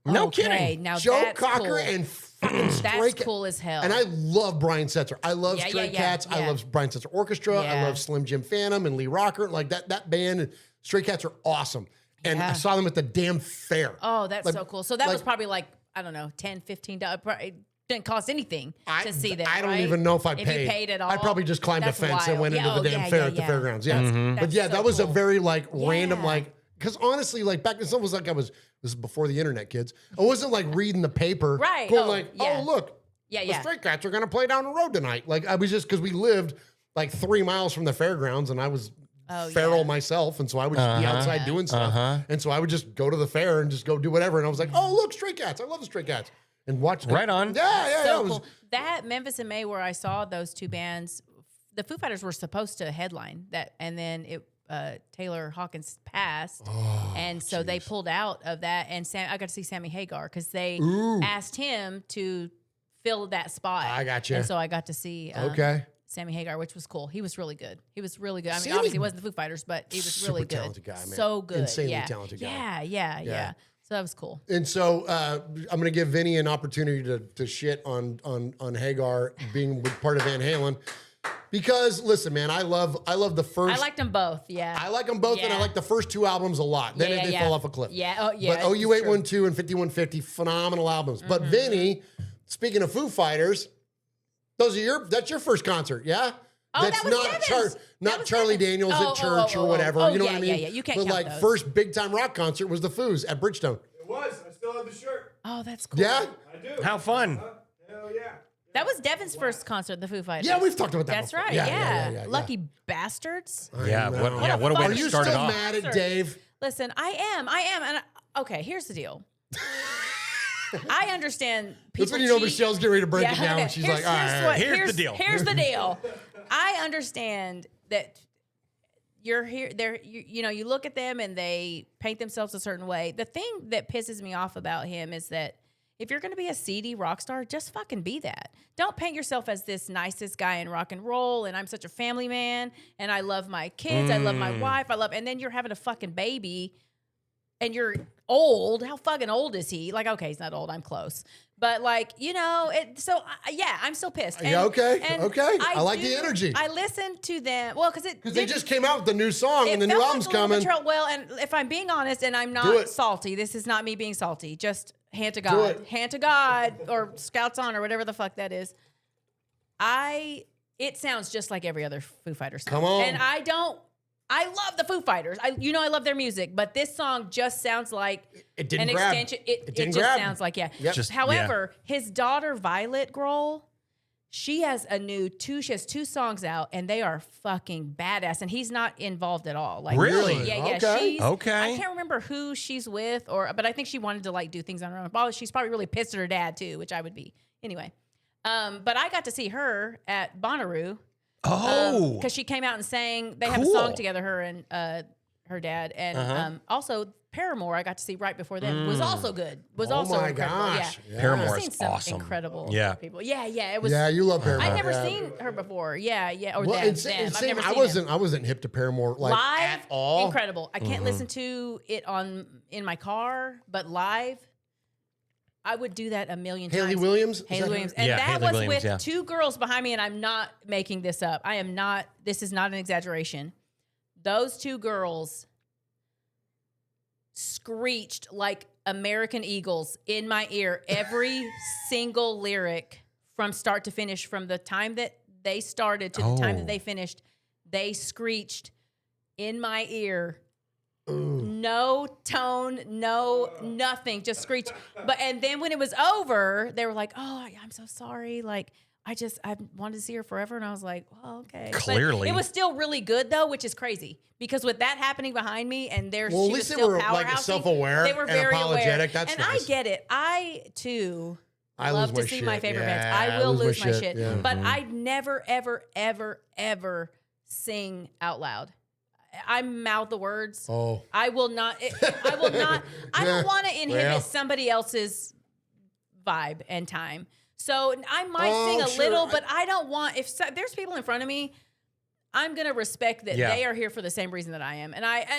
No Okay, kidding. Now Joe that's Cocker cool. and fucking Stray That's Cats. cool as hell. And I love Brian Setzer. I love Yeah, Stray yeah, Cats. I yeah. love Brian Setzer Orchestra. I Yeah. love Slim Jim Phantom and Lee Rocker. Like that band. Stray Cats are awesome. And I Yeah. saw them at the damn fair. Oh, that's Like- so cool. So that was like- probably like, I don't know, $10, $15. It didn't cost anything to see them. I don't right? even know if I paid. If you paid at all. I probably just climbed That's a fence and wild. went into the damn fair at the fairgrounds. Yeah. But That's yeah, so that was a cool. very like random, Yeah. like, because honestly, like back then, it was like this is before the internet, kids. I wasn't like reading the paper. Right. Going Oh, like, yeah. oh, look. Yeah, The yeah. Stray Cats are going to play down the road tonight. Like I was just, because we lived like 3 miles from the fairgrounds and I was feral yeah. myself. And so I would just be outside doing stuff. And so I would just go to the fair and just go do whatever. And I was like, oh, look, Stray Cats. I love the Stray Cats. And watch. Right on. Yeah. So It was, cool. That Memphis in May where I saw those two bands, the Foo Fighters were supposed to headline that, and then Taylor Hawkins passed, and so they pulled out of that. And I got to see Sammy Hagar because they asked him to fill that spot. I gotcha. And so I got to see okay. Sammy Hagar, which was cool. He was really good. I mean, Sammy- obviously, it wasn't the Foo Fighters, but he was really Super good. talented guy, man. So good. Insanely yeah. talented guy. Yeah. So that was cool. And so I'm going to give Vinny an opportunity to shit on Hagar being part of Van Halen. Because listen, man, I love the first. I liked them both. Yeah. I like them both, and I Yeah. like the first two albums a lot. Then Yeah, they yeah. fall off a cliff. Yeah. Oh, yeah. But it's OU true. 812 and 5150, phenomenal albums. But Vinny, speaking of Foo Fighters, that's your first concert, yeah? Oh, That's that was not Devin's. not That was Charlie Devin's. Daniels Oh, at church or whatever. You know what I mean? yeah. You can't But count like those. first big time rock concert was the Foos at Bridgestone. It was. I still have the shirt. Oh, that's cool. Yeah? I do. How fun. Hell yeah. That was Devin's first concert, the Foo Fighters. Yeah, we've talked about that That's before. right. Yeah. Lucky bastards. Yeah. know. What a way Are to you start it still off. mad at Dave? Listen, I am. And okay, here's the deal. I understand people That's when you know cheat. Michelle's getting ready to break it down. okay. And she's like, all right. Here's the deal. Here's the deal. I understand that you're here. You look at them and they paint themselves a certain way. The thing that pisses me off about him is that if you're going to be a seedy rock star, just fucking be that. Don't paint yourself as this nicest guy in rock and roll. And I'm such a family man. And I love my kids. I love my wife. And then you're having a fucking baby. And you're old. How fucking old is he? Like, okay, he's not old. I'm close. But like, I'm still pissed. Yeah, okay, and okay. I like the energy. I listened to them. Well, because They just came out with the new song and the new album's coming. Well, and if I'm being honest, and I'm Do not it. salty, this is not me being salty. Just hand to Do God. it. Hand to God or Scouts on or whatever the fuck that is. It sounds just like every other Foo Fighters song. Come on. And I love the Foo Fighters. I love their music, but this song just sounds like It didn't an grab. extension. It It didn't just grab. sounds like, yeah. Yep. Just- However, his daughter Violet Grohl, she has she has 2 songs out and they are fucking badass. And he's not involved at all. Like Really? Yeah. Okay. Okay. I can't remember who she's with but I think she wanted to like do things on her own. Well, she's probably really pissed at her dad too, which I would be. Anyway. But I got to see her at Bonnaroo. Oh. Because she came out and sang. They have a Cool. song together, her her dad, and also Paramore. I got to see right before them was also good. Was Oh also my incredible. gosh. Yeah, Paramore I've seen is some awesome. incredible Yeah. people. Yeah, it was. Yeah, you love Paramore. I'd never Yeah. seen her before. Yeah, or Well, them. and I've same, never I seen them. wasn't hip to Paramore like Live, at all. incredible. I can't listen to it in my car, but live, I would do that a million times. Haley Williams? Is Haley that her? Williams. And Yeah, that Haley was Williams, with yeah. two girls behind me, and I'm not making this up. This is not an exaggeration. Those two girls screeched like American Eagles in my ear every single lyric from start to finish, from the time that they started to the time that they finished. They screeched in my ear. No tone, no nothing, just screech. And then when it was over, they were like, "Oh, I'm so sorry. Like, I wanted to see her forever." And I was like, "Well, okay." Clearly. But it was still really good though, which is crazy because with that happening behind me and Well, at she was least they still were, like, powerhousing, self-aware they were and very apologetic. aware. That's and nice. I get it. I too I love lose to my see my shit. favorite bands. Yeah, I will I lose my shit. Yeah. But I'd never, ever, ever, ever sing out loud. I mouth the words. Oh. I will not. I will not. I don't want to inhibit Well. somebody else's vibe and time. So I might Oh, sing a sure. little, but I don't want. If there's people in front of me, I'm gonna respect that Yeah. they are here for the same reason that I am.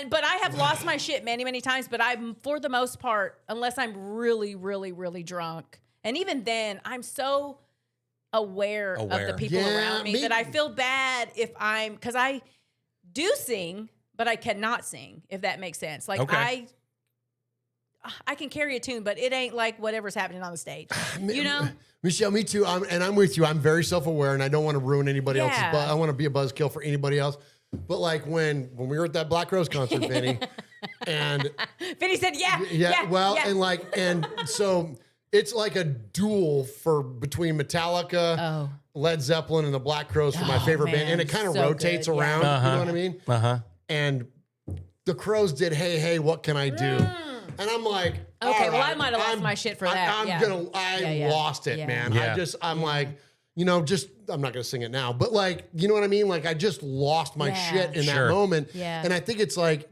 But I have lost my shit many, many times. But I'm, for the most part, unless I'm really, really, really drunk, and even then, I'm so aware. Of the people Yeah, around me that I feel bad if because I do sing, but I cannot sing, if that makes sense. Like Okay. I can carry a tune, but it ain't like whatever's happening on the stage. You know? Michelle, me too. I'm with you. I'm very self-aware, and I don't want to ruin anybody else's. Yeah. But I want to be a buzzkill for anybody else. But like when we were at that Black Rose concert, Vinny, and Vinny said, and so it's like a duel between Metallica, Led Zeppelin, and the Black Crowes for my favorite man, band, and it kind of so rotates good, yeah. around. You know what I mean? And the Crows did "Hey Hey, What Can I Do?" And I'm like, Okay, all well, I right, might have lost my shit for that. I lost it, Yeah. man. Yeah. I'm like, I'm not gonna sing it now, but like, you know what I mean? Like, I just lost my Yeah. shit in Sure. that moment. Yeah. And I think it's like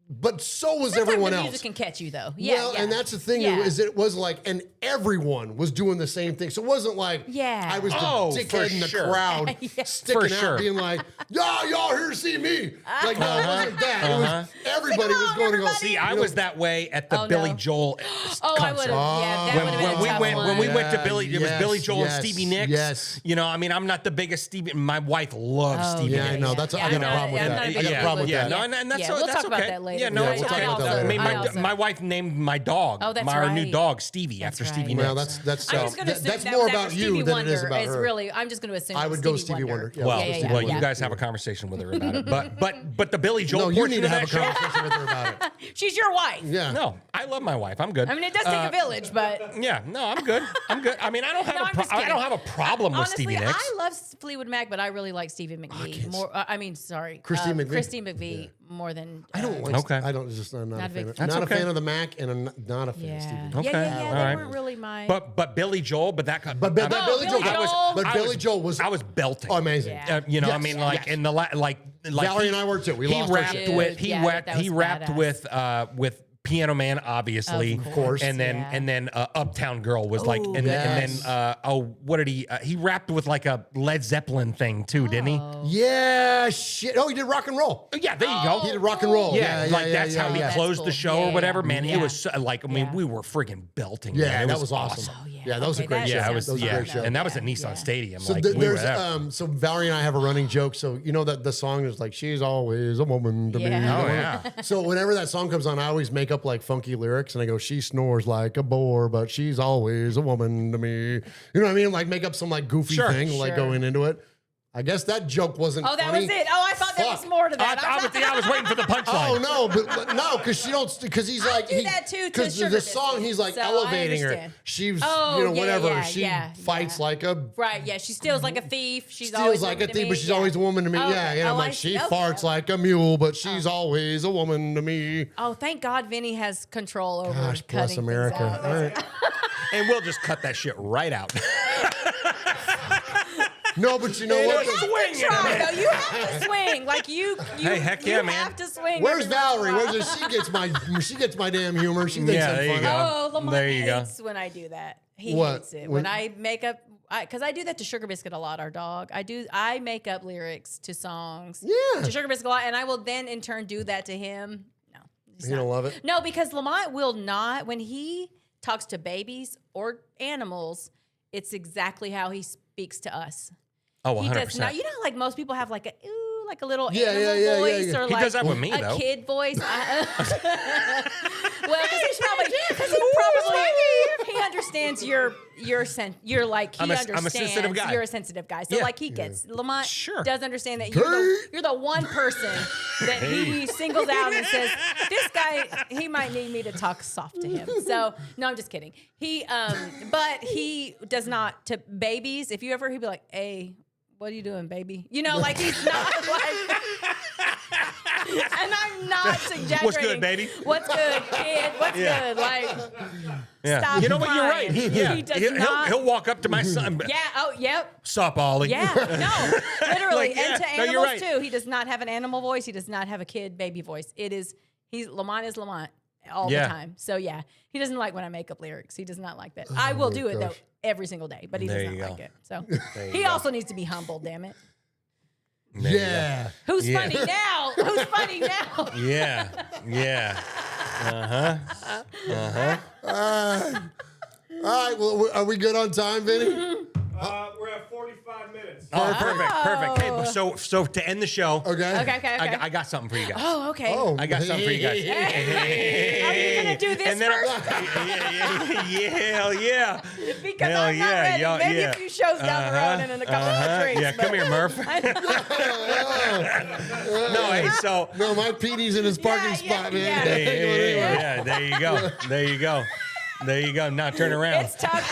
but so was Sometimes everyone the else. music can catch you though. Yeah, Well, yeah. and that's the thing Yeah. is it was like, and everyone was doing the same thing. So it wasn't like Yeah. I was the Oh, for dickhead in the sure. crowd Yeah. sticking For out, sure. being like, y'all here to see me. Like, no, it wasn't that. It was everybody Come was on, going to go everybody. see. See, I was that way at the Oh, Billy no. Joel Oh, I would concert. have. Yeah, that would have been a tough one. When we went to Billy, it was Yes, Billy Joel yes, and Stevie Nicks. yes. You know, I mean, I'm not the biggest Stevie. My wife loves Oh, Stevie Yeah, I Nicks. know. That's I I'm got a not- problem with I'm that. not a I big got a problem with yeah, that. no, and that's Yeah, so we'll that's talk about okay. that later. Yeah, no, Yeah, it's we'll talk okay. about that I later. mean, I also- my wife named my dog, Oh, that's our new right. dog Stevie That's after Stevie right. Nicks. Well, that's I'm just going to assume that's that more was about after you Stevie than it is Wonder. about her. Really, I'm just going to assume I it would was go Stevie Stevie Wonder. Yeah, Well, Yeah, yeah, well, yeah. you guys have a conversation with her about it, but the Billy Joel No, you portion need to of have that a show. conversation with her about it. She's your wife. Yeah. No, I love my wife. I'm good. I mean, it does take a village, but Yeah, no, I'm good. I'm good. I mean, I don't have No, I'm just I kidding. don't have a problem with honestly, Stevie Nicks. I love Fleetwood Mac, but I really like Stevie McVie more. Christine McVie? Christine McVie more than. I don't like. Okay. I don't just. I'm not Not a a big- fan. That's Not a okay. fan of the Mac, and I'm not a fan Yeah. of Stevie. Yeah, Okay. yeah, All They right. weren't really my. But Billy Joel, but that But Billy Billy Joel. Joel. Billy Joel was. I was belting. amazing. Yeah. You know, I Yes, mean, like yes. in the like Valerie and I were too. We he lost our rapped shit. with Dude, yeah, that he was rapped badass. with Piano Man, obviously, Of course. and then Yeah. Uptown Girl was like, and yes. then what did he rapped with like a Led Zeppelin thing too, didn't he? Yeah, shit. Oh, he did rock and roll. Yeah, there you go. He did rock and roll. Yeah, like that's how he That's closed cool. the show Yeah, or whatever. yeah. Man, Yeah. it was so, like, I mean, Yeah. we were friggin' belting. Yeah, man. It that was awesome. Oh, yeah. Yeah, that was a Okay, great that show. Yeah, it was. That was a Yeah, great show. and that was at Yeah. Nissan Stadium. So like, there's we were there. so Valerie and I have a running joke. So you know that the song is like she's always a woman to me. Yeah. Oh yeah. So whenever that song comes on, I always make up like funky lyrics and I go, she snores like a boar, but she's always a woman to me. You know what I mean? Like make up some like goofy Sure. thing, like Sure. going into it. I guess that joke wasn't Oh, that funny. was it. Oh, I thought there was Fuck. more to that. I was waiting for the punchline. Oh no, but no, because he's like do that too to because sugar the song biscuits, he's like so I elevating her. understand. She's Oh, you know yeah, whatever yeah, she yeah, fights yeah. like a Right, yeah. She steals like a thief. She's steals always like a woman to thief, me. but she's Yeah. always a woman to me. Okay. Yeah. I'm Oh, like I she see. Okay. farts like a mule, but she's always a woman to me. Oh, thank God Vinny has control over Gosh, bless cutting America. things out. All right. And we'll just cut that shit right out. No, but you know Hey, what? no, swing it, Try, man. though. You have to swing. Like you Hey, heck yeah, you man. have to swing. Where's every once in a Valerie? while. She gets my damn humor. She thinks Yeah, I'm there you funny. go. Oh, Lamont There you go. hates when I do that. He What? hates it When- when I make up. Because I do that to Sugar Biscuit a lot, our dog. I make up lyrics to songs. Yeah. To Sugar Biscuit a lot, and I will then in turn do that to him. No, he's You not. don't love it? No, because Lamont will not when he talks to babies or animals. It's exactly how he speaks to us. Oh, He 100%. does not. You know, like most people have like a ooh, like a little Yeah, animal yeah, voice, yeah. or He like does that with me, a though. kid voice. Well, because he probably understands you're like he I'm a understands sensitive guy. you're a sensitive guy. So Yeah. like he gets Lamont Sure. does understand that Hey. you're the one person that he singles out and says this guy he might need me to talk soft to him. So no, I'm just kidding. He but he does not to babies. If you ever he'd be like, hey, what are you doing, baby? You know, like he's not like. And I'm not exaggerating. What's good, baby? What's good, kid? What's Yeah. good? Like, Yeah. stop You know what? You're crying. right. Yeah. He does He'll- not. He'll walk up to my son. Yeah. Oh, yep. Sup, Ollie? Yeah. No. Literally. Like, yeah. And to No, you're animals right. too. He does not have an animal voice. He does not have a kid baby voice. Lamont is Lamont all Yeah. the time. So yeah, he doesn't like when I make up lyrics. He does not like that. I will do it though gosh. every single day, but he There does you not go. like it. So he also needs to be humble. Damn it. Yeah. Who's Yeah. funny now? Who's funny now? Yeah. Yeah. All right. Well, are we good on time, Vinny? We're at 45 minutes. Oh, perfect. Hey, so to end the show, Okay. Okay. I got something for you guys. Oh, okay. Oh, I got something for you guys. Are you gonna do this And then first? hell yeah. Because Hell I'm not yeah, ready. yeah, Maybe yeah. a few shows down the road and then a couple of drinks. Yeah, come here, Murf. No, hey, so No, my PD's in his parking Yeah, spot, yeah, man. yeah. yeah, there you go. There you go. There you go. Now turn around. It's time.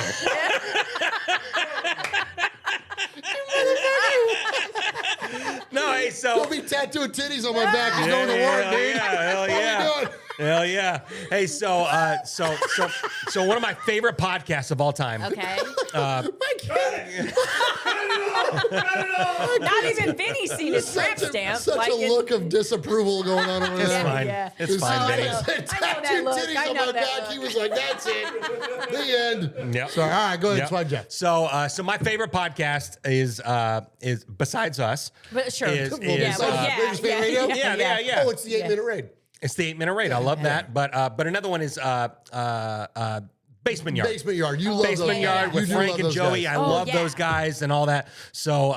No, hey, so Don't be tattooing titties on my back. He's going to work, hell dude. yeah, hell What yeah. are you doing? Hell yeah. Hey, so one of my favorite podcasts of all time. Okay. My kid. Not even Vinny's seen his tramp stamp. Such like a it- look of disapproval going on over It's there. fine. yeah. It's fine, Oh, I Vinny. know. Said I know that tattooed look. titties I on know my that back. look. He was like, "That's it." The end. Yep. Sorry. All right. Go ahead. Yep. It's fine, Jeff. So my favorite podcast is besides us. But sure. Is, Well, is, besides Raiders Fan Radio? Yeah. Oh, it's the 8-minute raid. It's the 8-minute rate. I love that. But another one is Basement Yard. Basement Yard. You love Basement those Yard guys. with You do Frank love and those Joey. guys. I love yeah. those guys and all that. So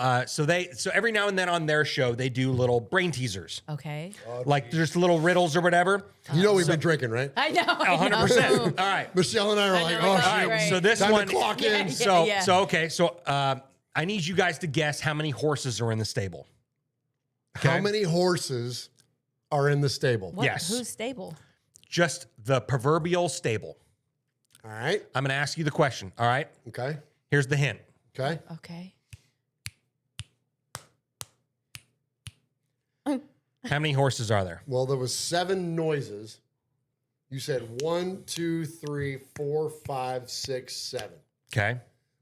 every now and then on their show they do little brain teasers, Okay. like just little riddles or whatever. You know we've been drinking, right? I know. I know. 100%. All right. Michelle and I were like, know, "Oh, I know. shit." All right. Right. So this Time one. to clock in. Yeah. So I need you guys to guess how many horses are in the stable. How Okay. many horses are in the stable? What? Yes. Who's stable? Just the proverbial stable. All right. I'm going to ask you the question. All right. Okay. Here's the hint. Okay. Okay. How many horses are there? Well, there was 7 noises. You said 1, 2, 3, 4, 5, 6, 7. Okay.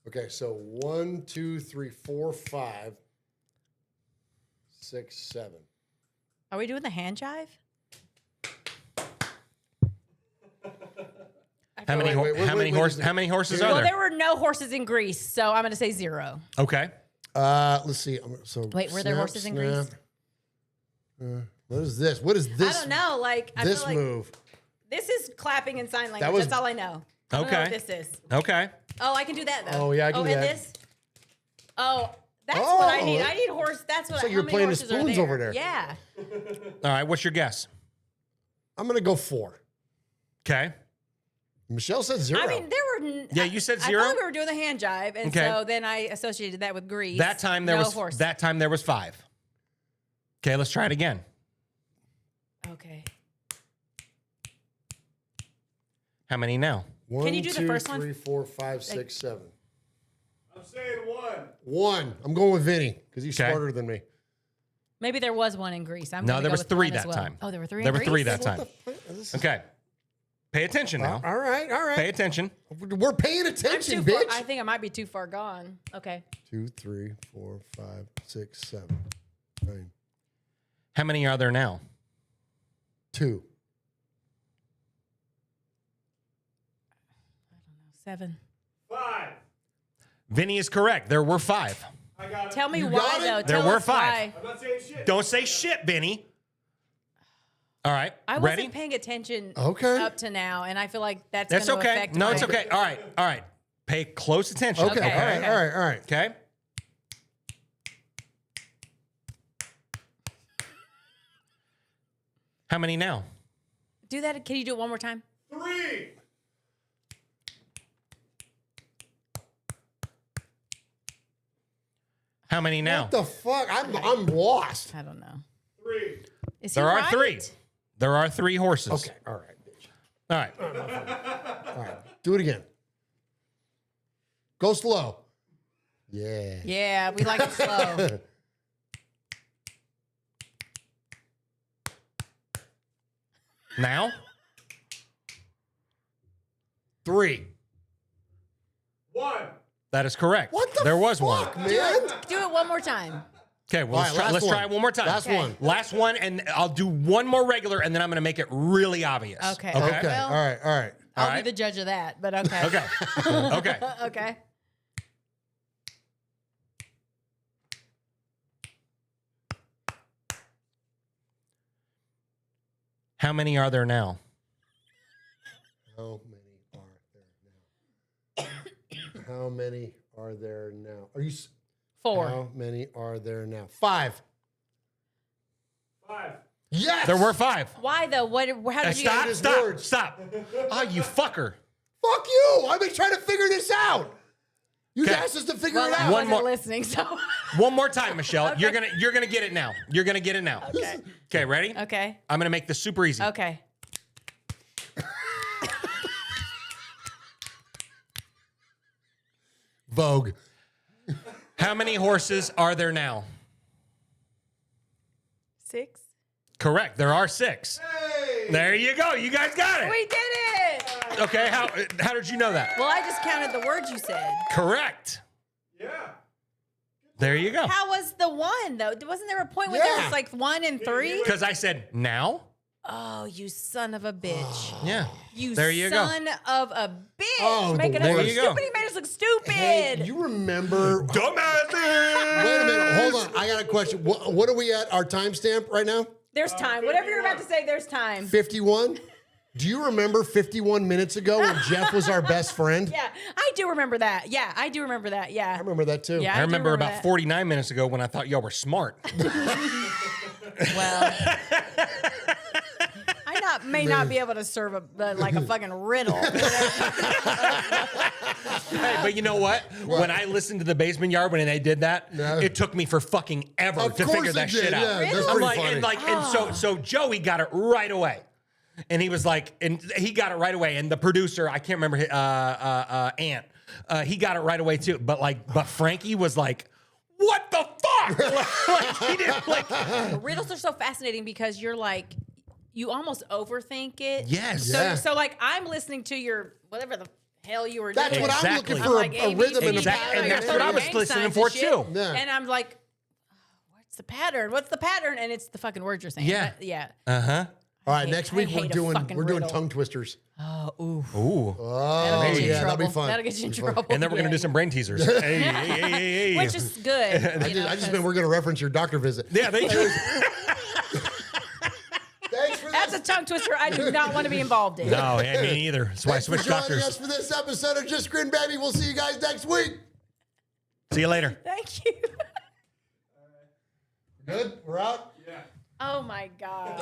Okay, so 1, 2, 3, 4, 5, 6, 7. Are we doing the hand jive? How many wait, how many wait, horses? wait. How many horses Well, are Well, there? there were no horses in Greece, so I'm going to say 0. Okay. Let's see. So Wait, were there horses in Greece? What is this? What is this? I don't know. Like, I This feel like move. this is clapping and sign language. was- That's all I know. I don't know Okay. what this is. Okay. Oh, I can do that though. Oh, yeah, I can oh, do and that. this. Oh, that's what I need. Oh. I need horse. That's what. It's like how you're many playing the horses are spoons there? over there. Yeah. All right. What's your guess? I'm going to go 4. Okay. Michelle said 0. I mean, there were. Yeah, you said I 0? thought we were doing the hand jive, and Okay. so then I associated that with Greece. That time there no was horse. that time there was 5. Okay, let's try it again. Okay. How many now? 1, Can you do the 2, first one? 3, 4, 5, 6, 7. I'm saying 1. 1. I'm going with Vinny because he's Okay. smarter than me. Maybe there was one in Greece. I'm No, gonna there go was with 3 one as that well. time. Oh, there were 3. There in were 3 Greece? that time. This is- Okay. Pay attention now. All right. Pay attention. We're paying attention, I'm too far, bitch. I think I might be too far gone. Okay. 2, 3, 4, 5, 6, 7, 9, How many are there now? 2. 7. 5. Vinny is correct. There were 5. I got it. Tell me You why, got it? though. There Tell were us 5. why. I'm not saying shit. Don't say shit, Vinny. All right. I Ready? wasn't paying attention Okay. up to now, and I feel like that's That's going to okay. affect No, my- it's okay. All right. Pay close attention. Okay. Okay. All right. Okay. How many now? Do that. Can you do it one more time? 3. How many now? What the fuck? I'm lost. I don't know. 3. Is he There are right? 3. There are 3 horses. Okay. All right, bitch. All right. All right. Do it again. Go slow. Yeah. Yeah, we like it slow. Now? 3. 1. That is correct. What the There was fuck, one. man? Do it one more time. Okay, well, All right, let's try it one more time. Last Okay. one. Last one, and I'll do one more regular, and then I'm going to make it really obvious. Okay. Okay. Okay. Well- All right. All right. I'll right. be the judge of that, but okay. Okay. Okay. Okay. How many are there now? How many are there now? How many are there now? Are you? 4. How many are there now? 5. 5. Yes. There were 5. Why though? How did you Stop, his stop, words. stop. Oh, you fucker. Fuck you! I've been trying to figure this out. You Okay. asked us to figure Well, it I out. One wasn't more. listening, so. One more time, Michelle. You're gonna get it now. You're gonna get it now. Okay. Okay, ready? Okay. I'm gonna make this super easy. Okay. Vogue. How many horses are there now? 6. Correct. There are 6. Hey. There you go. You guys got it. We did it. Okay. How did you know that? Well, I just counted the words you said. Correct. Yeah. There you go. How was the 1 though? Wasn't there a point where there Yeah. was like 1 and 3? Because I said now. Oh, you son of a bitch. Yeah. You There you go. son of a bitch. Oh, Making us there look you go. stupid. He made us look stupid. Hey, you remember? Dumbasses. Wait a minute. Hold on. I got a question. What are we at? Our timestamp right now? There's time. Whatever you're about to say, there's time. 51. Do you remember 51 minutes ago when Jeff was our best friend? Yeah, I do remember that. Yeah, I do remember that. I Yeah. remember that too. Yeah. I do remember about that. 49 minutes ago when I thought y'all were smart. Well, I may not be able to serve like a fucking riddle. Hey, but you know what? When I listened to the Basement Yard when they did that, Yeah. it took me for fucking ever Of to course figure it that did, shit out. yeah, that's I'm pretty like, funny. and so Joey got it right away. And he was like, and he got it right away. And the producer, I can't remember, Ant, he got it right away too. But Frankie was like, what the fuck? Like, he didn't like. Riddles are so fascinating because you're like, you almost overthink it. Yes. So, Yeah. so like I'm listening to your whatever the hell you were That's doing. what I'm Exactly. looking I'm for, like, a rhythm and a ABC, Exactly. pattern. And that's what I was gang listening signs for and shit. too. Yeah. And I'm like, what's the pattern? What's the pattern? And it's the fucking words you're saying. Yeah. Yeah. Uh-huh. All right, hate- next I week hate a we're fucking doing riddle. tongue twisters. Oh, ooh. Ooh. Oh, That'll get you in yeah, that'll trouble. be fun. That'll get you in Be fun. trouble. And then we're going to do Yeah. some brain teasers. Hey, hey, hey, hey, hey. Which is good. I just meant we're going to reference your doctor visit. Yeah, they do. Thanks for That's this. a tongue twister I do not want to be involved in. No, yeah, me neither. That's why I Thanks for switched joining us doctors. for this episode of Just Grin Baby. We'll see you guys next week. See you later. Thank you. Good? We're out? Oh my god.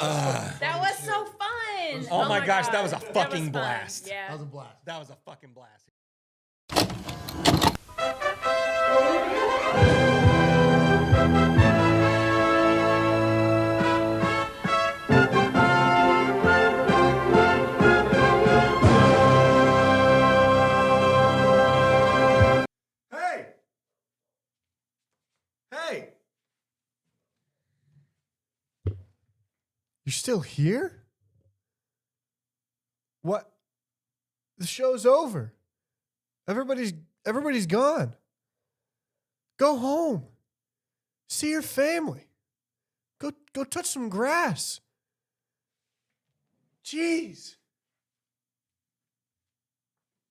That was so fun. Oh my gosh, that was a God. fucking fun. blast. Yeah. That was a blast. That was a fucking blast. Hey! Hey! You're still here? What? The show's over. Everybody's gone. Go home. See your family. Go touch some grass. Jeez.